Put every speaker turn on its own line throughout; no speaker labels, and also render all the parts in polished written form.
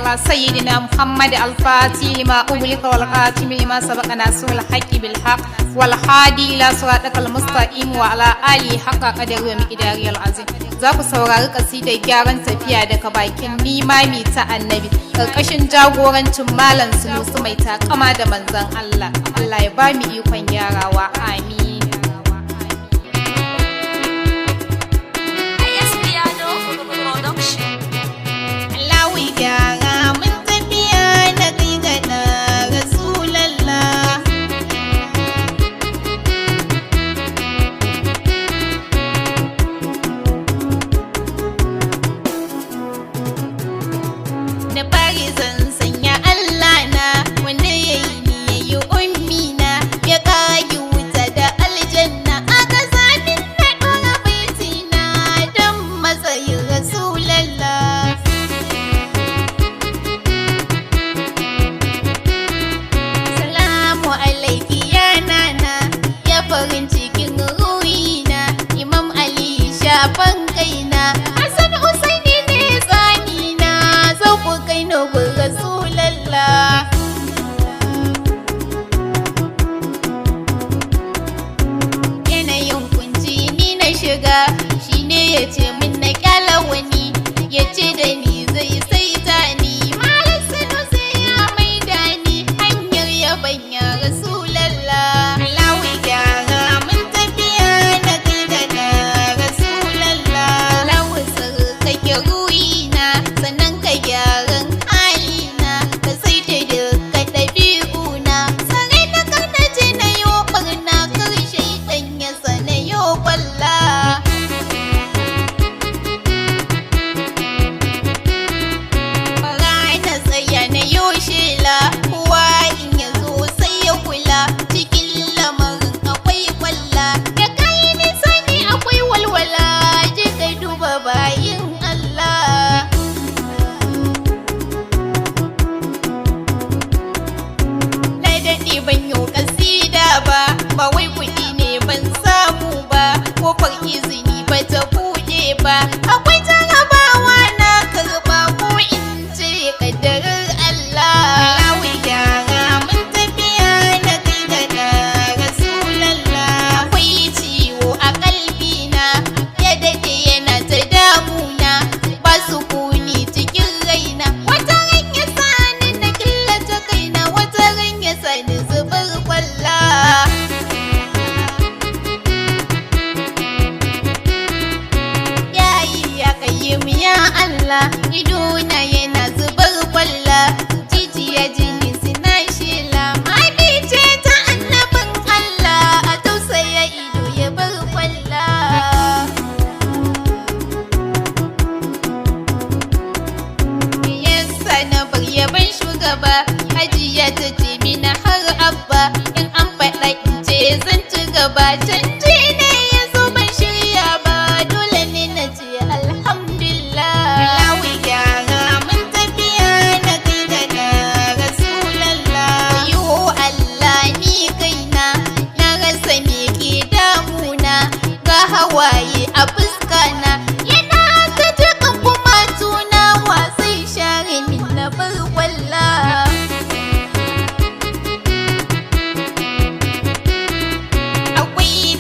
على سيدنا محمد الفاتح لما أغلق والخاتم لما سبق ناصر الحق بالحق والهادي إلى صراطك المستقيم وعلى آله حق قدره ومقداره العظيم. za ku saurari kasidar gyaran tafiya daga bakin limami ta annabi ƙarƙashin jagorancin malam Sunusi mai takama da manzon Allah. Allah ya ba mu ikon gyarawa, amin. Allahu gyara mun tafiya na kai ga Rasulallah. Da fari zan sanya Allah na wanda ya yi ni ya yi ummi na ya kage wuta da aljanna aka zamin na ɗora baiti na don matsayin Rasulallah. Salamu alaiki ya nana ya farin cikin ruhina Imam Ali shafan kaina Hassan Usaini ne tsanina zan ku kai nobin Rasulallah. Yanayin kunci ni na shiga shine ya ce min na kyala wani ya ce da ni zai saita ni Malam Sunusi ya maida ni hanyar yabanya Rasulallah. Allahu gyara mun tafiya na kai da Rasulallah. Allahu tsarkake ruhina sannan ka gyaran halina ka saita duka ɗabi'una sarai na karnace na yo barna karshe ɗan ya sana yo kwalla. Bara na tsaya na yo shela kowa in ya zo sai ya kula cikin lamarin akwai kwalla da kai nisa ne akwai walwala je ka duba bayin Allah. Na daɗe ban yi kasida ba wai kuɗi ne ban samu ba kofar izini ba ta buɗe ba akwai jarabawa na karɓa ko in ce ƙaddarar Allah. Allahu gyara mun tafiya na kai da Rasulallah. Akwai ciwo a kalbina ya daɗe yana ta damuna ba sukuni cikin raina wata ran ya sani na killace kaina wata ran ya sani zubar kwalla. Yayi ya kayyim ya Allah idona yana zubar kwalla jijiya jini suna shela mami ce ta annabin Allah a tausaya ido ya bar kwalla. Yasa na bar yaban shugaba hajiya ta ce mina har abba in an faɗa in ce zan ci gaba canji ne ya zo ban shirya ba dole ne na ce alhamdulillah. Allahu gyara mun tafiya na kai da Rasulallah. Yo Allah ni kaina na rasa me ke damuna ga hawaye a fuskana yana ta jiƙa kuma tuna wasai share min na bar kwalla. Akwai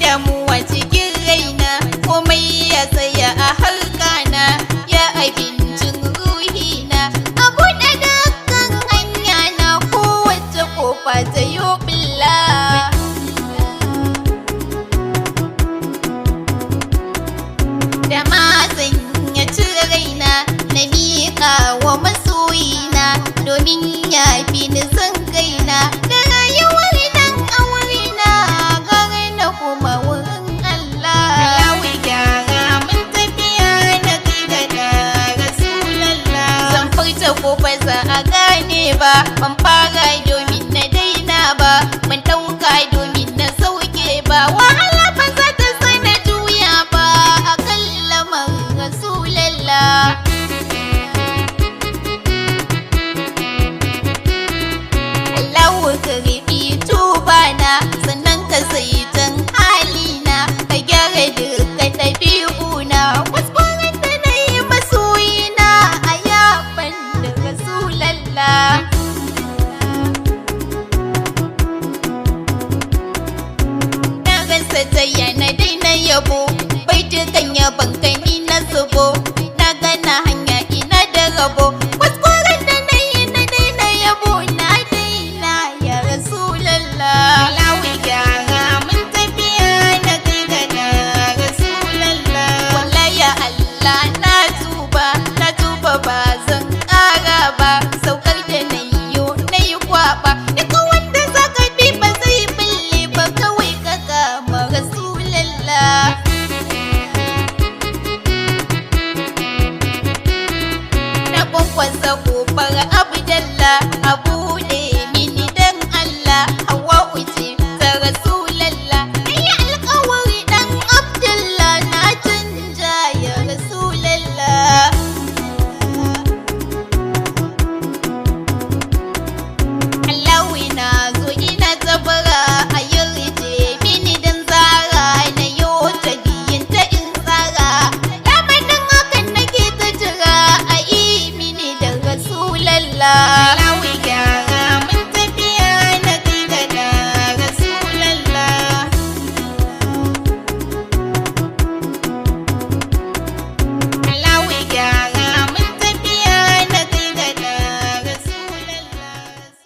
ta taya na daina yabo, bai dukan yaban kani na zubo, na gana hanya ina da rabo.